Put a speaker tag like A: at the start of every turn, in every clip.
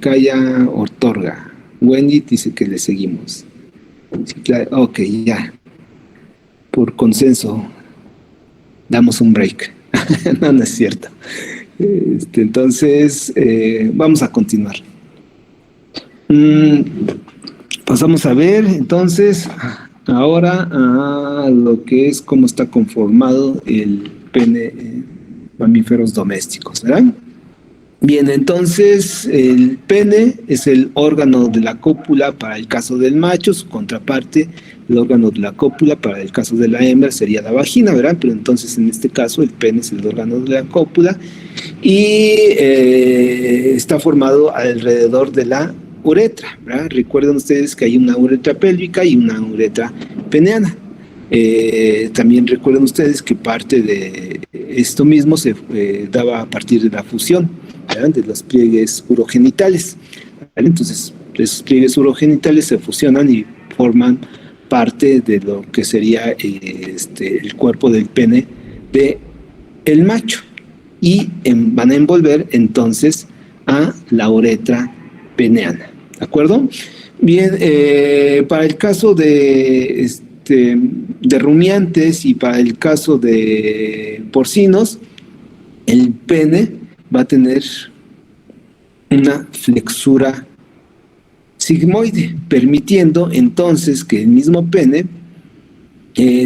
A: Mikaya Ortorga. Wendy dice que le seguimos. Sí, claro. Ok, ya. Por consenso, damos un break. No, no es cierto. Entonces, vamos a continuar. Pasamos a ver, entonces, ahora a lo que es cómo está conformado el pene en mamíferos domésticos, ¿verdad? Bien, entonces el pene es el órgano de la cópula para el caso del macho, su contraparte, el órgano de la cópula para el caso de la hembra sería la vagina, ¿verdad? Pero entonces en este caso el pene es el órgano de la cópula y está formado alrededor de la uretra, ¿verdad? Recuerden ustedes que hay una uretra pélvica y una uretra peneana. También recuerden ustedes que parte de esto mismo se daba a partir de la fusión, ¿verdad? De los pliegues urogenitales, ¿vale? Entonces, esos pliegues urogenitales se fusionan y forman parte de lo que sería el cuerpo del pene del macho y van a envolver entonces a la uretra peneana, ¿de acuerdo? Bien, para el caso de rumiantes y para el caso de porcinos, el pene va a tener una flexura sigmoide, permitiendo entonces que el mismo pene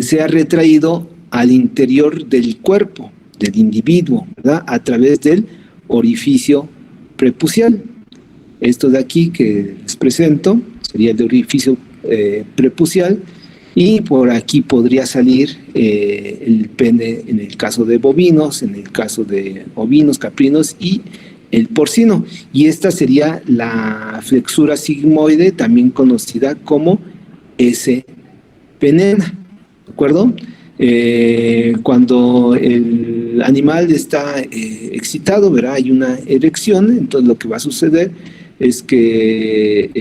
A: sea retraído al interior del cuerpo del individuo, ¿verdad? A través del orificio prepucial. Esto de aquí que les presento sería el orificio prepucial y por aquí podría salir el pene en el caso de bovinos, en el caso de ovinos, caprinos y el porcino. Y esta sería la flexura sigmoide, también conocida como S. penena, ¿de acuerdo? Cuando el animal está excitado, ¿verdad? Hay una erección, entonces lo que va a suceder es que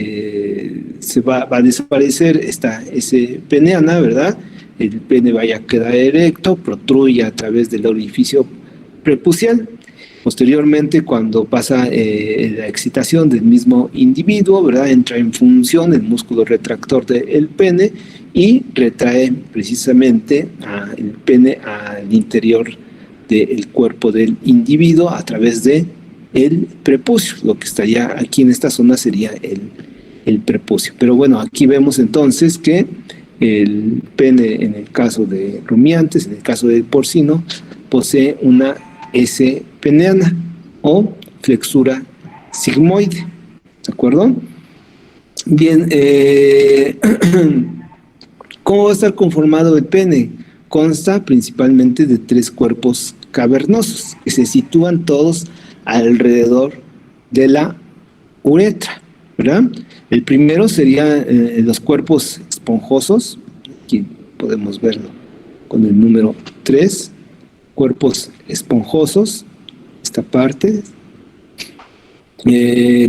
A: se va a desaparecer esta S. peneana, ¿verdad? El pene vaya a quedar erecto, protruye a través del orificio prepucial. Posteriormente, cuando pasa la excitación del mismo individuo, ¿verdad? Entra en función el músculo retractor del pene y retrae precisamente el pene al interior del cuerpo del individuo a través de el prepucio. Lo que estaría aquí en esta zona sería el prepucio. Pero bueno, aquí vemos entonces que el pene en el caso de rumiantes, en el caso del porcino, posee una S. peneana o flexura sigmoide, ¿de acuerdo? Bien, ¿cómo va a estar conformado el pene? Consta principalmente de 3 cuerpos cavernosos que se sitúan todos alrededor de la uretra, ¿verdad? El primero sería los cuerpos esponjosos, aquí podemos verlo con el número 3, cuerpos esponjosos, esta parte.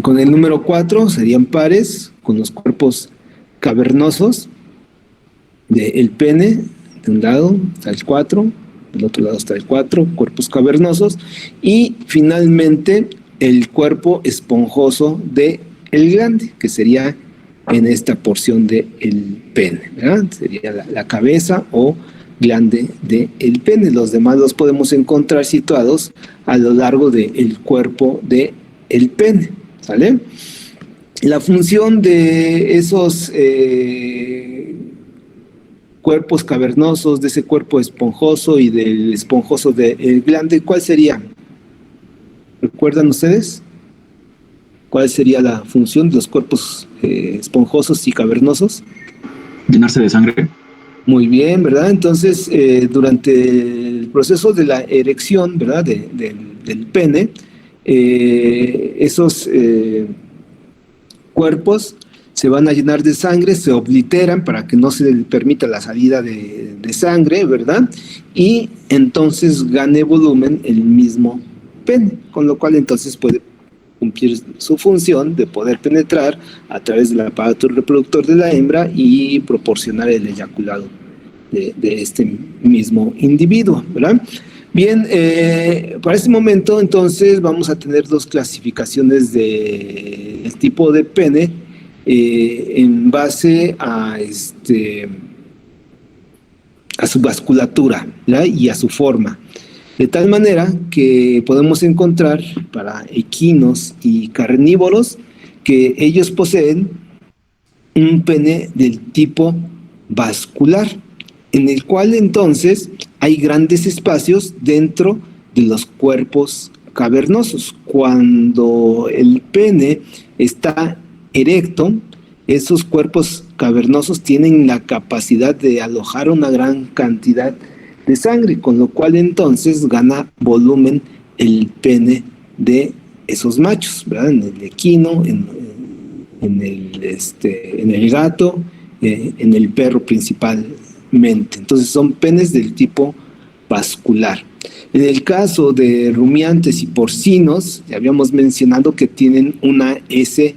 A: Con el número 4 serían pares, con los cuerpos cavernosos del pene, de un lado está el 4, del otro lado está el 4, cuerpos cavernosos, y finalmente el cuerpo esponjoso del glande, que sería en esta porción del pene, ¿verdad? Sería la cabeza o glande del pene. Los demás los podemos encontrar situados a lo largo del cuerpo del pene, ¿sale? La función de esos cuerpos cavernosos, de ese cuerpo esponjoso y del esponjoso del glande, ¿cuál sería? ¿Recuerdan ustedes? ¿Cuál sería la función de los cuerpos esponjosos y cavernosos?
B: Llenarse de sangre.
A: Muy bien, ¿verdad? Entonces, durante el proceso de la erección, ¿verdad? Del pene, esos cuerpos se van a llenar de sangre, se obliteran para que no se le permita la salida de sangre, ¿verdad? Y entonces gane volumen el mismo pene, con lo cual entonces puede cumplir su función de poder penetrar a través del aparato reproductor de la hembra y proporcionar el eyaculado de este mismo individuo, ¿verdad? Bien, para este momento entonces vamos a tener 2 clasificaciones de el tipo de pene en base a su vasculatura, ¿verdad? Y a su forma. De tal manera que podemos encontrar para equinos y carnívoros que ellos poseen un pene del tipo vascular, en el cual entonces hay grandes espacios dentro de los cuerpos cavernosos. Cuando el pene está erecto, esos cuerpos cavernosos tienen la capacidad de alojar una gran cantidad de sangre, con lo cual entonces gana volumen el pene de esos machos, ¿verdad? En el equino, en el gato, en el perro principalmente. Entonces son penes del tipo vascular. En el caso de rumiantes y porcinos, ya habíamos mencionado que tienen una S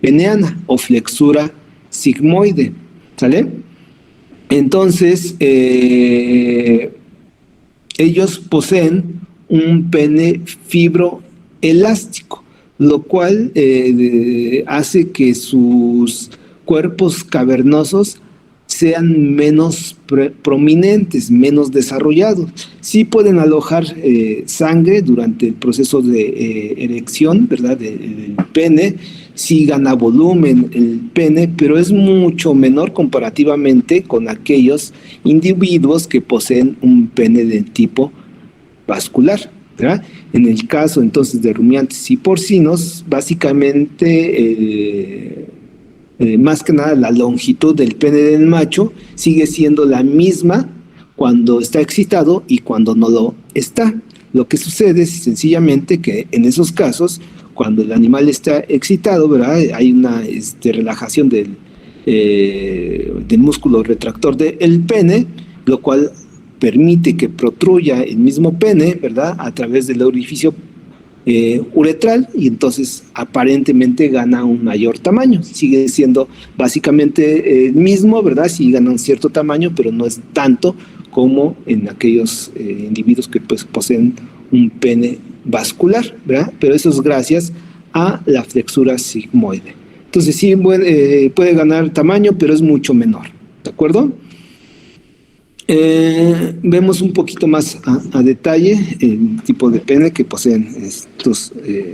A: peneana o flexura sigmoide, ¿sale? Entonces, ellos poseen un pene fibroelástico, lo cual hace que sus cuerpos cavernosos sean menos prominentes, menos desarrollados. Sí pueden alojar sangre durante el proceso de erección, ¿verdad?, del pene. Sí gana volumen el pene, pero es mucho menor comparativamente con aquellos individuos que poseen un pene de tipo vascular, ¿verdad? En el caso entonces de rumiantes y porcinos, básicamente más que nada la longitud del pene del macho sigue siendo la misma cuando está excitado y cuando no lo está. Lo que sucede es sencillamente que en esos casos, cuando el animal está excitado, ¿verdad?, hay una relajación del músculo retractor del pene, lo cual permite que protruya el mismo pene, ¿verdad?, a través del orificio uretral, y entonces aparentemente gana un mayor tamaño. Sigue siendo básicamente el mismo, ¿verdad? Sí gana un cierto tamaño, pero no es tanto como en aquellos individuos que pues poseen un pene vascular, ¿verdad? Pero eso es gracias a la flexura sigmoide. Entonces sí puede ganar tamaño, pero es mucho menor, ¿de acuerdo? Vemos un poquito más a detalle el tipo de pene que poseen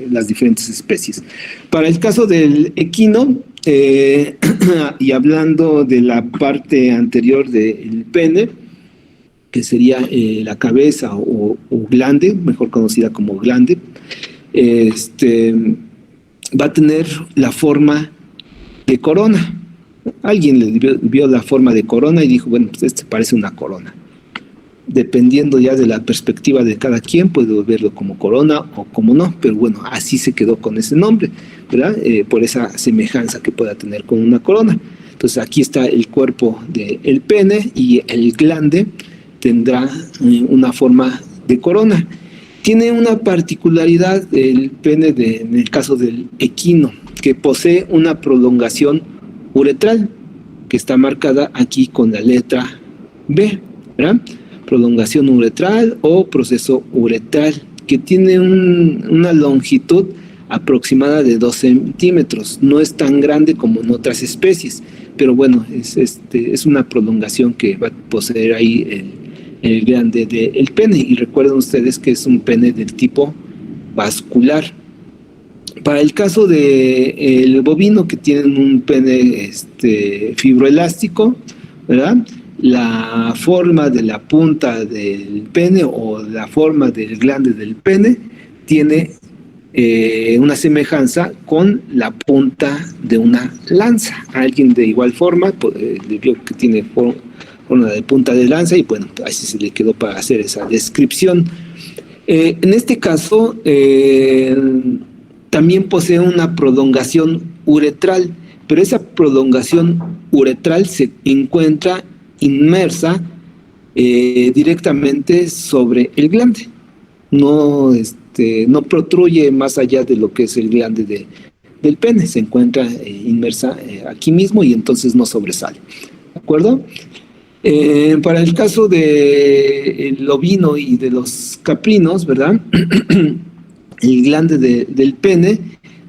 A: las diferentes especies. Para el caso del equino, y hablando de la parte anterior del pene, que sería la cabeza o glande, mejor conocida como glande, va a tener la forma de corona. Alguien le vio la forma de corona y dijo, bueno, pues este parece una corona. Dependiendo ya de la perspectiva de cada quien, puede verlo como corona o como no, pero bueno, así se quedó con ese nombre, ¿verdad? Por esa semejanza que pueda tener con una corona. Entonces aquí está el cuerpo del pene y el glande tendrá una forma de corona. Tiene una particularidad el pene en el caso del equino, que posee una prolongación uretral, que está marcada aquí con la letra B, ¿verdad? Prolongación uretral o proceso uretral, que tiene una longitud aproximada de 2 centímetros. No es tan grande como en otras especies, pero bueno, es una prolongación que va a poseer ahí el glande del pene. Y recuerden ustedes que es un pene del tipo vascular. Para el caso del bovino, que tienen un pene fibroelástico, ¿verdad?, la forma de la punta del pene o la forma del glande del pene tiene una semejanza con la punta de una lanza. Alguien de igual forma le vio que tiene forma de punta de lanza y bueno, así se le quedó para hacer esa descripción. En este caso, también posee una prolongación uretral, pero esa prolongación uretral se encuentra inmersa directamente sobre el glande. No protruye más allá de lo que es el glande del pene, se encuentra inmersa aquí mismo y entonces no sobresale. ¿De acuerdo? Para el caso del ovino y de los caprinos, ¿verdad?, el glande del pene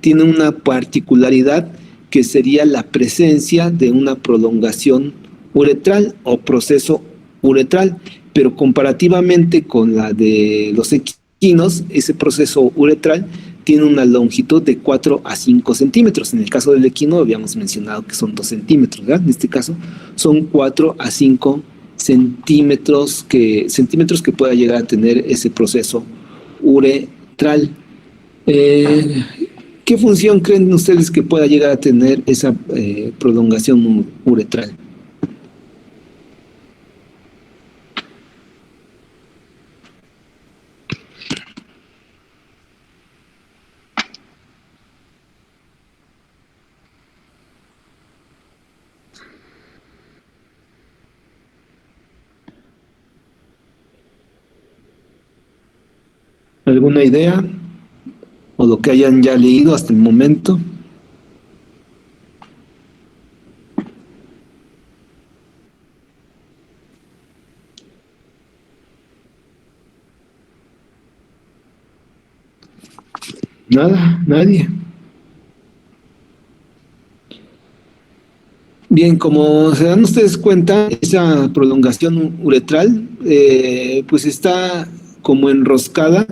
A: tiene una particularidad que sería la presencia de una prolongación uretral o proceso uretral, pero comparativamente con la de los equinos, ese proceso uretral tiene una longitud de 4 a 5 centímetros. En el caso del equino habíamos mencionado que son 2 centímetros, ¿verdad? En este caso son 4 a 5 centímetros que pueda llegar a tener ese proceso uretral. ¿Qué función creen ustedes que pueda llegar a tener esa prolongación uretral? ¿Alguna idea? ¿O lo que hayan ya leído hasta el momento? Nada, nadie. Bien, como se dan ustedes cuenta, esa prolongación uretral pues está como enroscada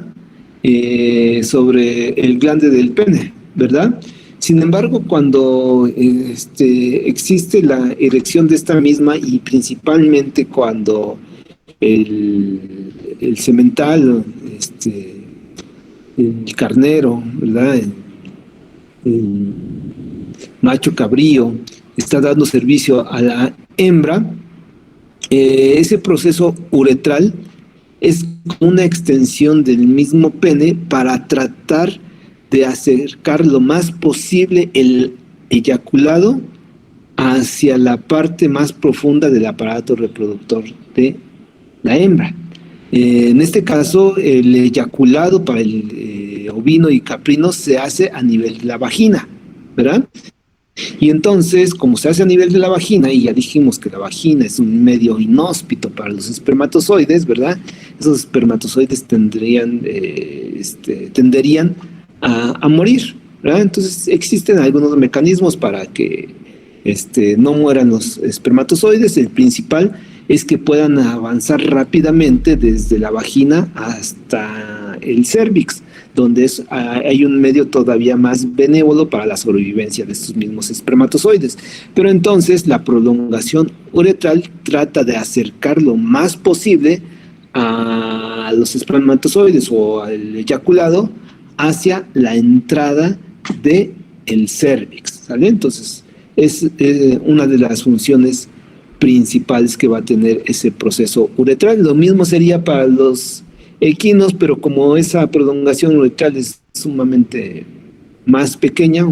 A: sobre el glande del pene, ¿verdad? Sin embargo, cuando existe la erección de esta misma y principalmente cuando el semental, el carnero, ¿verdad? El macho cabrío está dando servicio a la hembra, ese proceso uretral es una extensión del mismo pene para tratar de acercar lo más posible el eyaculado hacia la parte más profunda del aparato reproductor de la hembra. En este caso, el eyaculado para el ovino y caprino se hace a nivel de la vagina, ¿verdad? Y entonces, como se hace a nivel de la vagina, y ya dijimos que la vagina es un medio inhóspito para los espermatozoides, ¿verdad? Esos espermatozoides tenderían a morir, ¿verdad? Entonces, existen algunos mecanismos para que no mueran los espermatozoides. El principal es que puedan avanzar rápidamente desde la vagina hasta el cérvix, donde hay un medio todavía más benévolo para la sobrevivencia de estos mismos espermatozoides. Pero entonces la prolongación uretral trata de acercar lo más posible a los espermatozoides o al eyaculado hacia la entrada del cérvix, ¿sale? Entonces es una de las funciones principales que va a tener ese proceso uretral. Lo mismo sería para los equinos, pero como esa prolongación uretral es sumamente más pequeña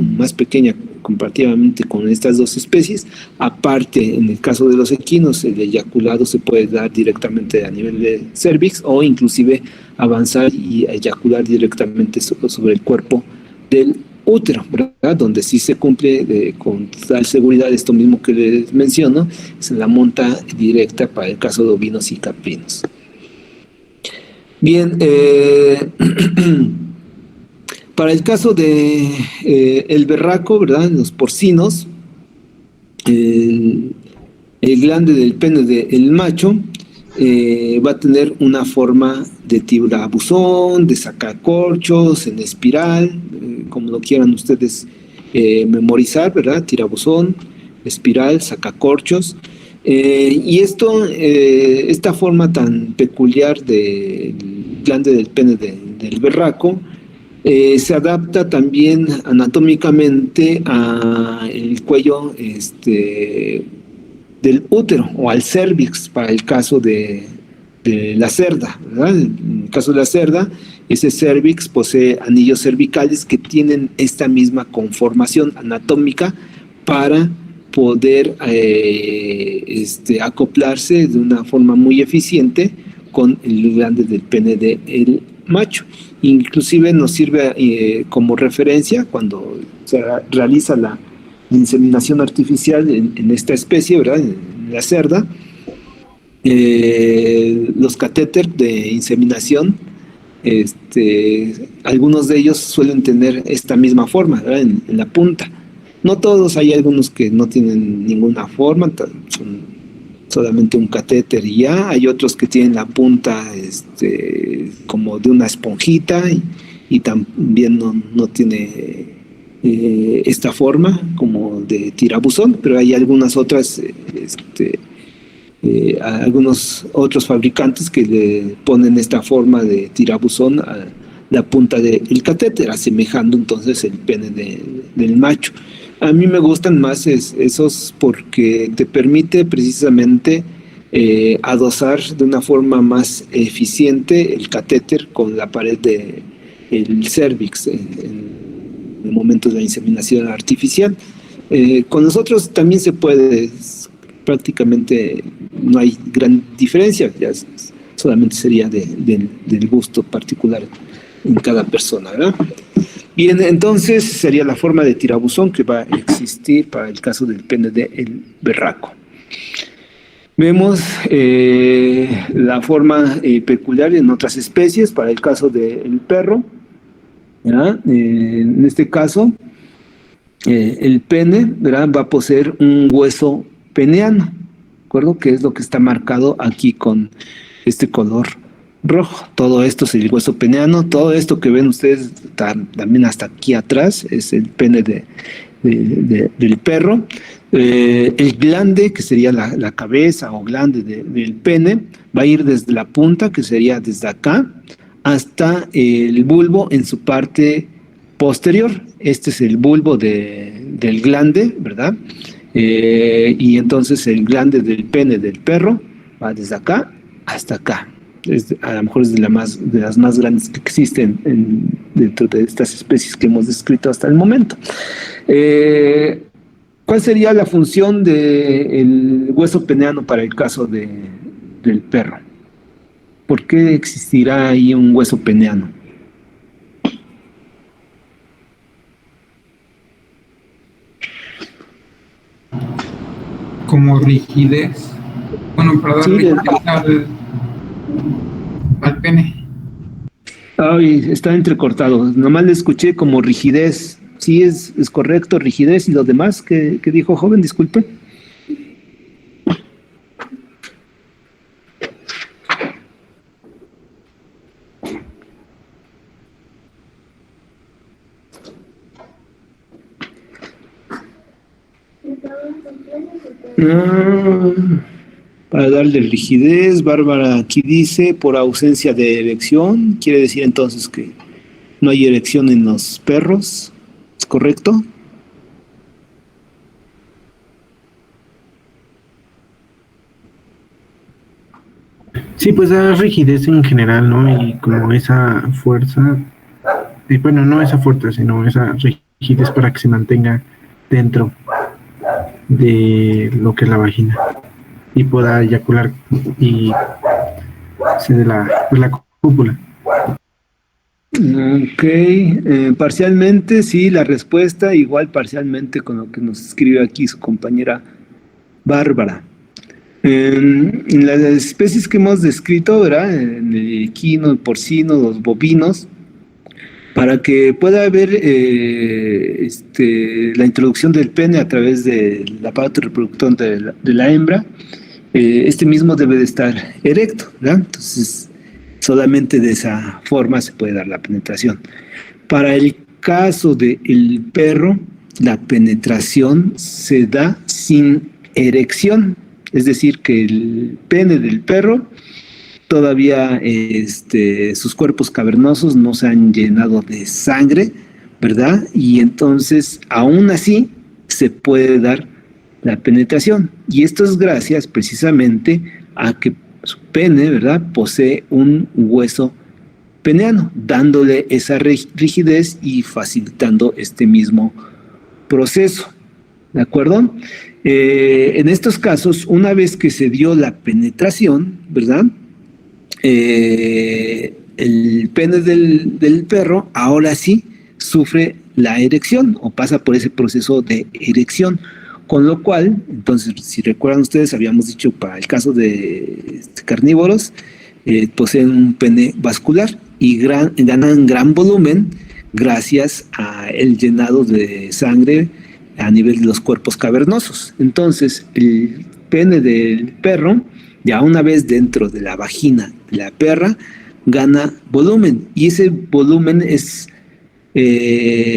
A: comparativamente con estas dos especies, aparte en el caso de los equinos el eyaculado se puede dar directamente a nivel de cérvix o inclusive avanzar y eyacular directamente sobre el cuerpo del útero, ¿verdad? Donde sí se cumple con total seguridad esto mismo que les menciono, es la monta directa para el caso de ovinos y caprinos. Bien, para el caso de el berraco, ¿verdad? Los porcinos, el glande del pene del macho va a tener una forma de tirabuzón, de sacacorchos, en espiral, como lo quieran ustedes memorizar, ¿verdad? Tirabuzón, espiral, sacacorchos. Y esta forma tan peculiar del glande del pene del berraco se adapta también anatómicamente al cuello del útero o al cérvix para el caso de la cerda, ¿verdad? En el caso de la cerda, ese cérvix posee anillos cervicales que tienen esta misma conformación anatómica para poder acoplarse de una forma muy eficiente con el glande del pene del macho. Inclusive nos sirve como referencia cuando se realiza la inseminación artificial en esta especie, ¿verdad? En la cerda. Los catéteres de inseminación algunos de ellos suelen tener esta misma forma, ¿verdad? En la punta. No todos, hay algunos que no tienen ninguna forma, son solamente un catéter y ya. Hay otros que tienen la punta como de una esponjita y también no tiene esta forma como de tirabuzón, pero hay algunas otras, algunos otros fabricantes que le ponen esta forma de tirabuzón a la punta del catéter, asemejando entonces el pene del macho. A mí me gustan más esos porque te permite precisamente adosar de una forma más eficiente el catéter con la pared del cérvix en el momento de la inseminación artificial. Con nosotros también se puede, prácticamente no hay gran diferencia, ya solamente sería del gusto particular en cada persona, ¿verdad? Bien, entonces sería la forma de tirabuzón que va a existir para el caso del pene del berraco. Vemos la forma peculiar en otras especies para el caso del perro, ¿verdad? En este caso, el pene, ¿verdad?, va a poseer un hueso peneano, ¿de acuerdo? Que es lo que está marcado aquí con este color rojo. Todo esto es el hueso peneano. Todo esto que ven ustedes también hasta aquí atrás es el pene del perro. El glande, que sería la cabeza o glande del pene, va a ir desde la punta, que sería desde acá, hasta el bulbo en su parte posterior. Este es el bulbo del glande, ¿verdad? Y entonces el glande del pene del perro va desde acá hasta acá. A lo mejor es de las más grandes que existen dentro de estas especies que hemos descrito hasta el momento. ¿Cuál sería la función del hueso peneano para el caso del perro? ¿Por qué existirá ahí un hueso peneano?
C: Como rigidez. Bueno, para dar rigidez al pene.
A: Ay, está entrecortado. Nomás le escuché como rigidez. Sí, es correcto, rigidez. ¿Y lo demás que dijo, joven? Disculpe. Para darle rigidez, Bárbara aquí dice, por ausencia de erección, quiere decir entonces que no hay erección en los perros, ¿es correcto?
D: Sí, pues da rigidez en general, ¿no? Y como esa fuerza, bueno, no esa fuerza, sino esa rigidez para que se mantenga dentro de lo que es la vagina y pueda eyacular y se dé la cópula.
A: Ok, parcialmente sí, la respuesta igual parcialmente con lo que nos escribe aquí su compañera Bárbara. En las especies que hemos descrito, ¿verdad?, en el equino, el porcino, los bovinos, para que pueda haber la introducción del pene a través del aparato reproductor de la hembra, este mismo debe de estar erecto, ¿verdad? Entonces, solamente de esa forma se puede dar la penetración. Para el caso del perro, la penetración se da sin erección, es decir, que el pene del perro todavía sus cuerpos cavernosos no se han llenado de sangre, ¿verdad? Y entonces, aún así, se puede dar la penetración. Y esto es gracias precisamente a que su pene, ¿verdad?, posee un hueso peneano, dándole esa rigidez y facilitando este mismo proceso. ¿De acuerdo? En estos casos, una vez que se dio la penetración, ¿verdad?, el pene del perro ahora sí sufre la erección o pasa por ese proceso de erección, con lo cual, entonces, si recuerdan ustedes, habíamos dicho para el caso de carnívoros, poseen un pene vascular, y ganan gran volumen gracias al llenado de sangre a nivel de los cuerpos cavernosos. Entonces, el pene del perro, ya una vez dentro de la vagina de la perra, gana volumen, y ese volumen es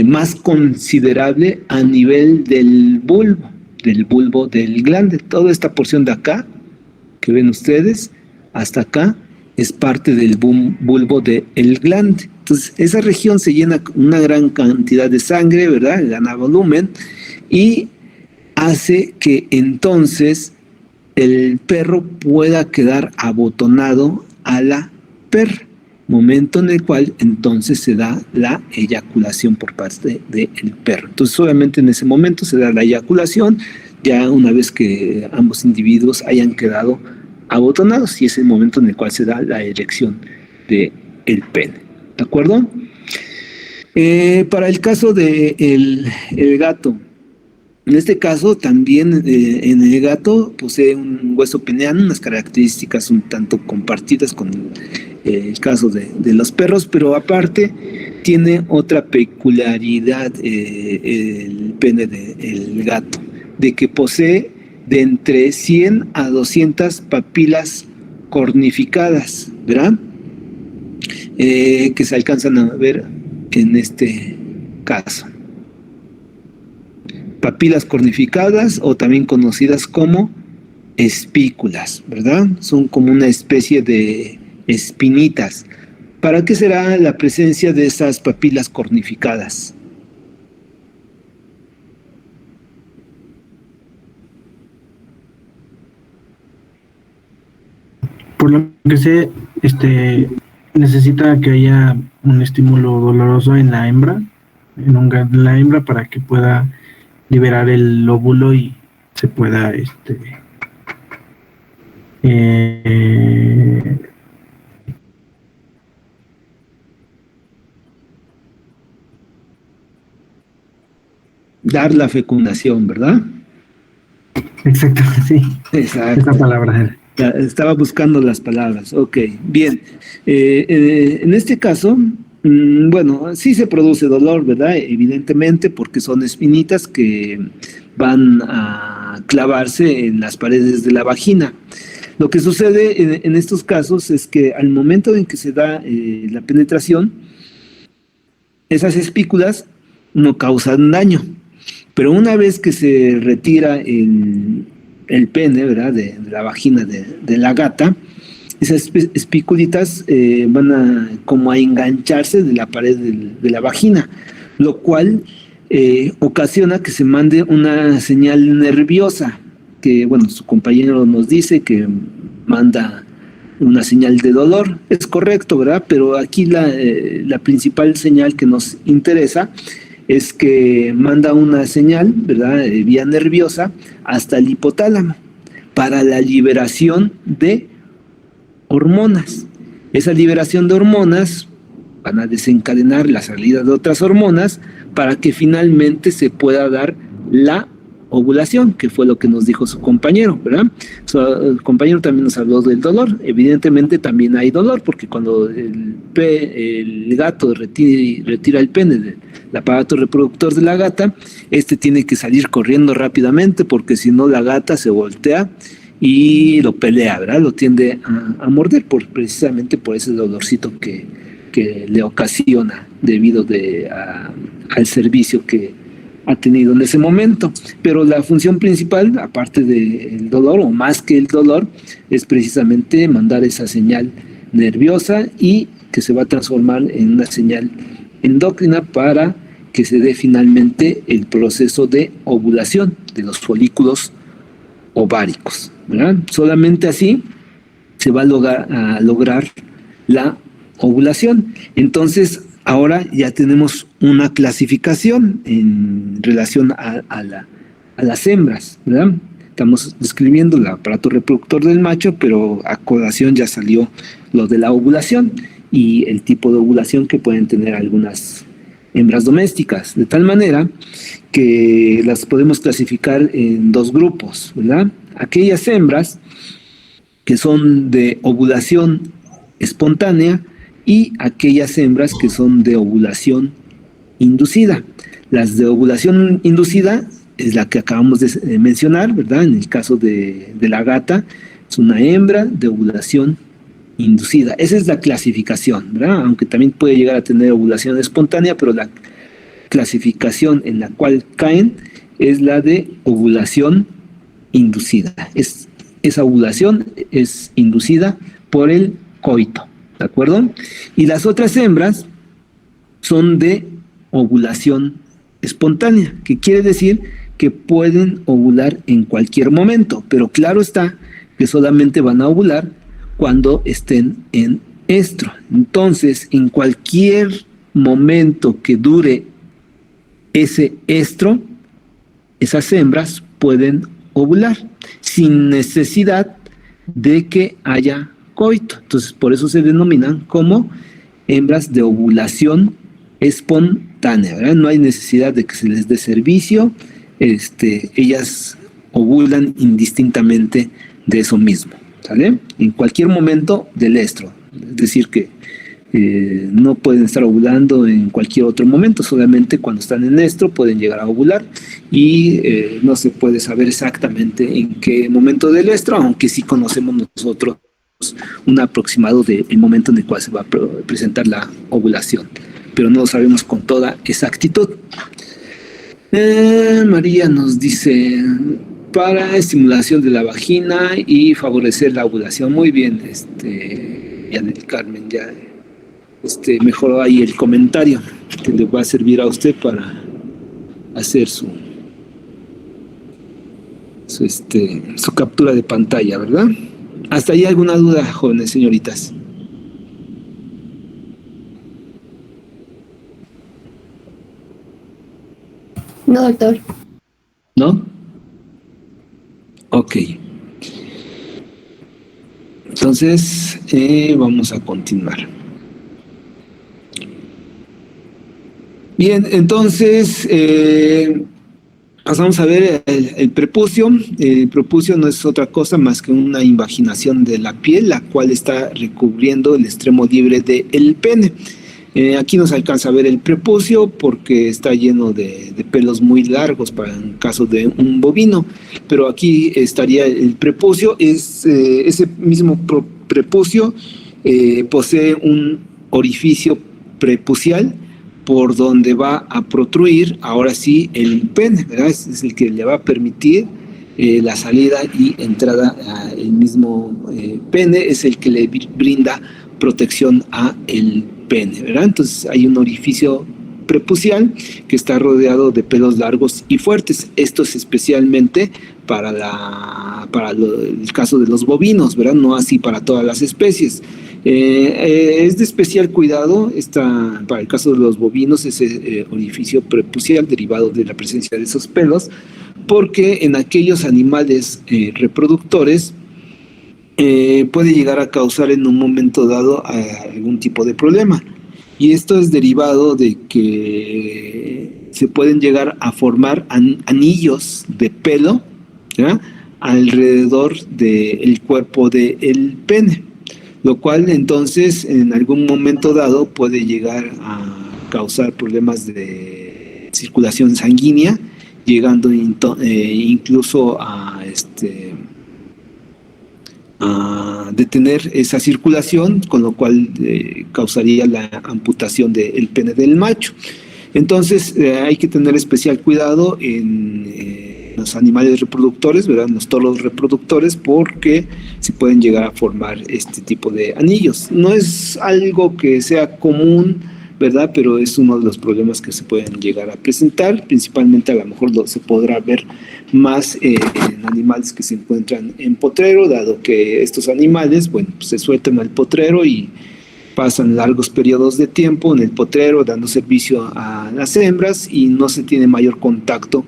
A: más considerable a nivel del bulbo del glande. Toda esta porción de acá, que ven ustedes, hasta acá, es parte del bulbo del glande. Entonces, esa región se llena con una gran cantidad de sangre, ¿verdad? Gana volumen y hace que entonces el perro pueda quedar abotonado a la perra, momento en el cual entonces se da la eyaculación por parte del perro. Entonces, solamente en ese momento se da la eyaculación, ya una vez que ambos individuos hayan quedado abotonados, y es el momento en el cual se da la erección del pene. ¿De acuerdo? Para el caso del gato, en este caso también en el gato posee un hueso peneano, unas características un tanto compartidas con el caso de los perros, pero aparte tiene otra peculiaridad el pene del gato, de que posee de entre 100 a 200 papilas cornificadas, ¿verdad? Que se alcanzan a ver en este caso. Papilas cornificadas, o también conocidas como espículas, ¿verdad? Son como una especie de espinitas. ¿Para qué será la presencia de esas papilas cornificadas?
D: Por lo que sé, necesita que haya un estímulo doloroso en la hembra, en la hembra, para que pueda liberar el óvulo y se pueda
A: dar la fecundación, ¿verdad?
D: Exacto, sí.
A: Exacto.
D: Esa palabra.
A: Estaba buscando las palabras. Ok, bien. En este caso, bueno, sí se produce dolor, ¿verdad? Evidentemente, porque son espinitas que van a clavarse en las paredes de la vagina. Lo que sucede en estos casos es que al momento en que se da la penetración, esas espículas no causan daño. Pero una vez que se retira el pene, ¿verdad?, de la vagina de la gata, esas espículitas van a como a engancharse de la pared de la vagina, lo cual ocasiona que se mande una señal nerviosa, que, bueno, su compañero nos dice que manda una señal de dolor. Es correcto, ¿verdad? Pero aquí la principal señal que nos interesa es que manda una señal, ¿verdad?, vía nerviosa hasta el hipotálamo para la liberación de hormonas. Esa liberación de hormonas van a desencadenar la salida de otras hormonas para que finalmente se pueda dar la ovulación, que fue lo que nos dijo su compañero, ¿verdad? Su compañero también nos habló del dolor. Evidentemente también hay dolor, porque cuando el gato retira el pene del aparato reproductor de la gata, tiene que salir corriendo rápidamente, porque si no la gata se voltea y lo pelea, ¿verdad? Lo tiende a morder precisamente por ese dolorcito que le ocasiona debido al servicio que ha tenido en ese momento. Pero la función principal, aparte del dolor, o más que el dolor, es precisamente mandar esa señal nerviosa, y que se va a transformar en una señal endocrina para que se dé finalmente el proceso de ovulación de los folículos ováricos, ¿verdad? Solamente así se va a lograr la ovulación. Entonces, ahora ya tenemos una clasificación en relación a las hembras, ¿verdad? Estamos describiendo el aparato reproductor del macho, pero a colación ya salió lo de la ovulación y el tipo de ovulación que pueden tener algunas hembras domésticas, de tal manera que las podemos clasificar en dos grupos, ¿verdad? Aquellas hembras que son de ovulación espontánea y aquellas hembras que son de ovulación inducida. Las de ovulación inducida es la que acabamos de mencionar, ¿verdad? En el caso de la gata, es una hembra de ovulación inducida. Esa es la clasificación, ¿verdad? Aunque también puede llegar a tener ovulación espontánea, pero la clasificación en la cual caen es la de ovulación inducida. Esa ovulación es inducida por el coito, ¿de acuerdo? Y las otras hembras son de ovulación espontánea, que quiere decir que pueden ovular en cualquier momento, pero claro está que solamente van a ovular cuando estén en estro. Entonces, en cualquier momento que dure ese estro, esas hembras pueden ovular sin necesidad de que haya coito. Entonces, por eso se denominan como hembras de ovulación espontánea, ¿verdad? No hay necesidad de que se les dé servicio, ellas ovulan indistintamente de eso mismo, ¿sale? En cualquier momento del estro, es decir que no pueden estar ovulando en cualquier otro momento, solamente cuando están en estro pueden llegar a ovular y no se puede saber exactamente en qué momento del estro, aunque sí conocemos nosotros un aproximado del momento en el cual se va a presentar la ovulación, pero no lo sabemos con toda exactitud. María nos dice, para estimulación de la vagina y favorecer la ovulación. Muy bien, Yanel Carmen, ya mejoró ahí el comentario que le va a servir a usted para hacer su captura de pantalla, ¿verdad? ¿Hasta ahí alguna duda, jóvenes señoritas?
E: No, doctor.
A: ¿No? Ok. Entonces, vamos a continuar. Bien, entonces, pasamos a ver el prepucio. El prepucio no es otra cosa más que una invaginación de la piel, la cual está recubriendo el extremo libre del pene. Aquí no se alcanza a ver el prepucio porque está lleno de pelos muy largos para en caso de un bovino, pero aquí estaría el prepucio. Ese mismo prepucio posee un orificio prepucial por donde va a protruir ahora sí el pene, ¿verdad? Es el que le va a permitir la salida y entrada al mismo pene, es el que le brinda protección a el pene, ¿verdad? Entonces hay un orificio prepucial que está rodeado de pelos largos y fuertes. Esto es especialmente para el caso de los bovinos, ¿verdad? No así para todas las especies. Es de especial cuidado para el caso de los bovinos ese orificio prepucial derivado de la presencia de esos pelos, porque en aquellos animales reproductores puede llegar a causar en un momento dado algún tipo de problema. Y esto es derivado de que se pueden llegar a formar anillos de pelo, ¿ya?, alrededor del cuerpo del pene, lo cual entonces en algún momento dado puede llegar a causar problemas de circulación sanguínea, llegando incluso a detener esa circulación, con lo cual causaría la amputación del pene del macho. Entonces hay que tener especial cuidado en los animales reproductores, ¿verdad?, en los toros reproductores, porque se pueden llegar a formar este tipo de anillos. No es algo que sea común, ¿verdad?, pero es uno de los problemas que se pueden llegar a presentar. Principalmente a lo mejor se podrá ver más en animales que se encuentran en potrero, dado que estos animales, bueno, pues se sueltan al potrero y pasan largos periodos de tiempo en el potrero dando servicio a las hembras y no se tiene mayor contacto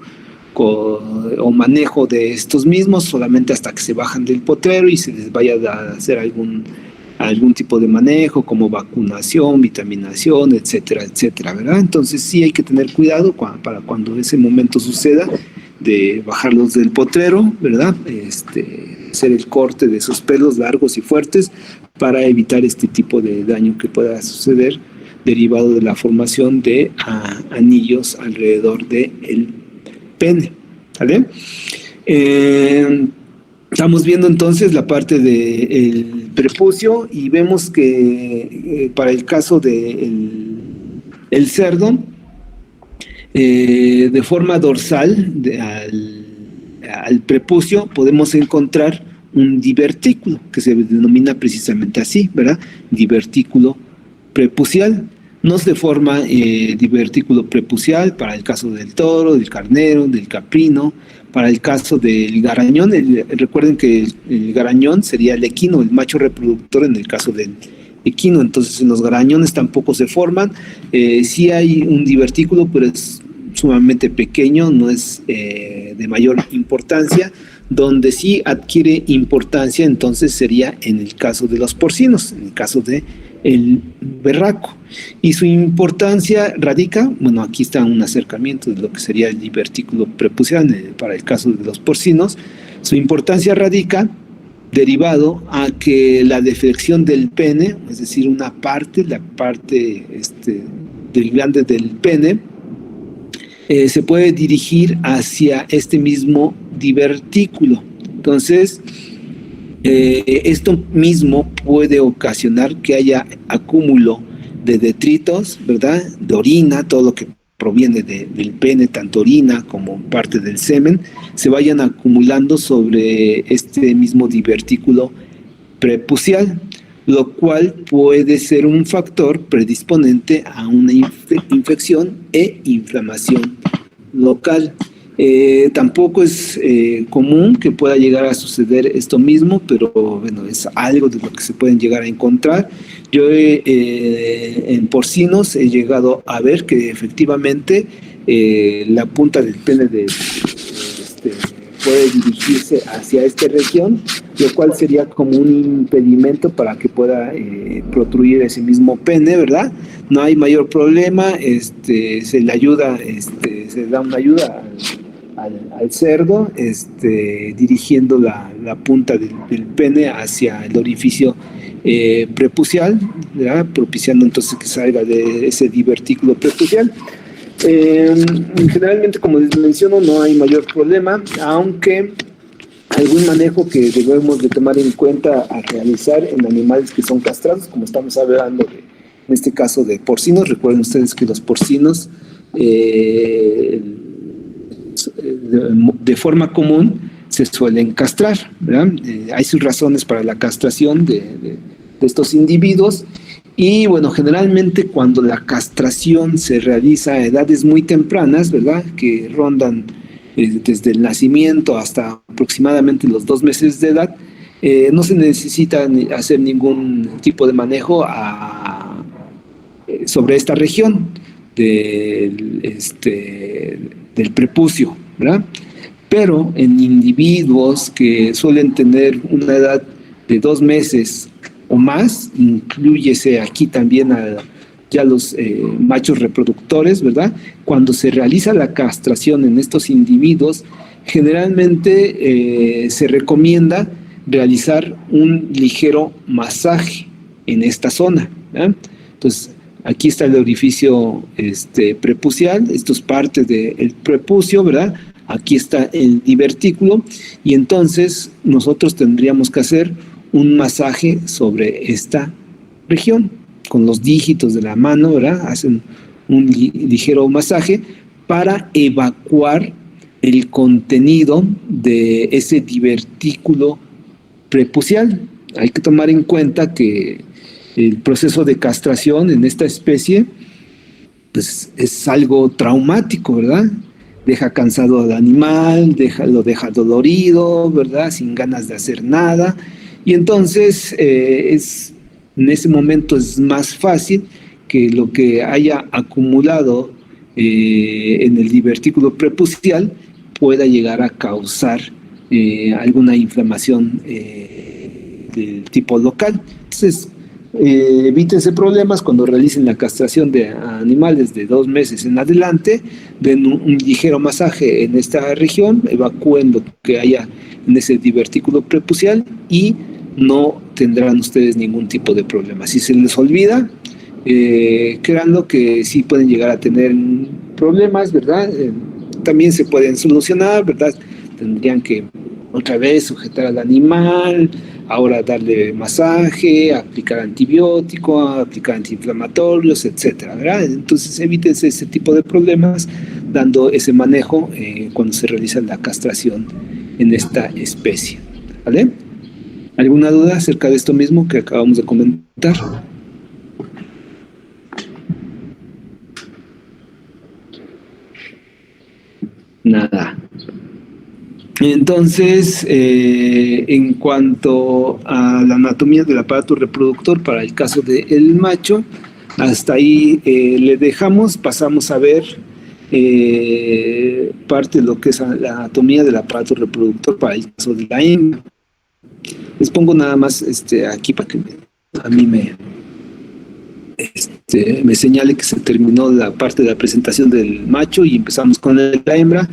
A: o manejo de estos mismos, solamente hasta que se bajan del potrero y se les vaya a hacer algún tipo de manejo como vacunación, vitaminación, etcétera, etcétera, ¿verdad? Entonces sí hay que tener cuidado para cuando ese momento suceda de bajarlos del potrero, ¿verdad? hacer el corte de esos pelos largos y fuertes para evitar este tipo de daño que pueda suceder derivado de la formación de anillos alrededor del pene. ¿Vale? Estamos viendo entonces la parte del prepucio y vemos que para el caso del cerdo, de forma dorsal al prepucio podemos encontrar un divertículo que se denomina precisamente así, ¿verdad? Divertículo prepucial. No se forma divertículo prepucial para el caso del toro, del carnero, del caprino. Para el caso del garañón, recuerden que el garañón sería el equino, el macho reproductor en el caso del equino. Entonces en los garañones tampoco se forman. Sí hay un divertículo, pero es sumamente pequeño, no es de mayor importancia. Donde sí adquiere importancia entonces sería en el caso de los porcinos, en el caso de el berraco. Y su importancia radica, bueno, aquí está un acercamiento de lo que sería el divertículo prepucial para el caso de los porcinos. Su importancia radica derivado a que la deflexión del pene, es decir, la parte del glande del pene, se puede dirigir hacia este mismo divertículo. Entonces, esto mismo puede ocasionar que haya acúmulo de detritos, ¿verdad? De orina, todo lo que proviene del pene, tanto orina como parte del semen, se vayan acumulando sobre este mismo divertículo prepucial, lo cual puede ser un factor predisponente a una infección e inflamación local. Tampoco es común que pueda llegar a suceder esto mismo, pero bueno, es algo de lo que se pueden llegar a encontrar. Yo en porcinos he llegado a ver que efectivamente la punta del pene puede dirigirse hacia esta región, lo cual sería como un impedimento para que pueda protruir ese mismo pene, ¿verdad? No hay mayor problema, se le ayuda, se da una ayuda al cerdo, dirigiendo la punta del pene hacia el orificio prepucial, ¿verdad? Propiciando entonces que salga de ese divertículo prepucial. Generalmente, como les menciono, no hay mayor problema, aunque algún manejo que debemos de tomar en cuenta al realizar en animales que son castrados, como estamos hablando en este caso de porcinos. Recuerden ustedes que los porcinos de forma común se suelen castrar, ¿verdad? Hay sus razones para la castración de estos individuos. Y bueno, generalmente cuando la castración se realiza a edades muy tempranas, ¿verdad?, que rondan desde el nacimiento hasta aproximadamente los 2 meses de edad, no se necesita hacer ningún tipo de manejo sobre esta región del prepucio, ¿verdad? Pero en individuos que suelen tener una edad de 2 meses o más, inclúyese aquí también ya los machos reproductores, ¿verdad? Cuando se realiza la castración en estos individuos, generalmente se recomienda realizar un ligero masaje en esta zona, ¿verdad? Entonces, aquí está el orificio prepucial, esto es parte del prepucio, ¿verdad? Aquí está el divertículo, y entonces nosotros tendríamos que hacer un masaje sobre esta región, con los dígitos de la mano, ¿verdad? Hacen un ligero masaje para evacuar el contenido de ese divertículo prepucial. Hay que tomar en cuenta que el proceso de castración en esta especie, pues, es algo traumático, ¿verdad? Deja cansado al animal, lo deja dolorido, ¿verdad? Sin ganas de hacer nada. Y entonces en ese momento es más fácil que lo que haya acumulado en el divertículo prepucial pueda llegar a causar alguna inflamación del tipo local. Entonces, Evítense problemas cuando realicen la castración de animales de 2 meses en adelante, den un ligero masaje en esta región, evacúen lo que haya en ese divertículo prepucial y no tendrán ustedes ningún tipo de problema. Si se les olvida, créanlo que sí pueden llegar a tener problemas, ¿verdad? También se pueden solucionar, ¿verdad? Tendrían que otra vez sujetar al animal, ahora darle masaje, aplicar antibiótico, aplicar antiinflamatorios, etcétera, ¿verdad? Entonces evítense ese tipo de problemas dando ese manejo cuando se realiza la castración en esta especie, ¿vale? ¿Alguna duda acerca de esto mismo que acabamos de comentar? Nada. Entonces, en cuanto a la anatomía del aparato reproductor para el caso del macho, hasta ahí le dejamos, pasamos a ver parte de lo que es la anatomía del aparato reproductor para el caso de la hembra. Les pongo nada más aquí para que a mí me señale que se terminó la parte de la presentación del macho y empezamos con la hembra.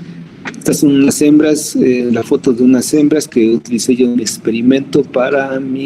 A: Estas son unas hembras, la foto de unas hembras que utilicé yo en mi experimento para mi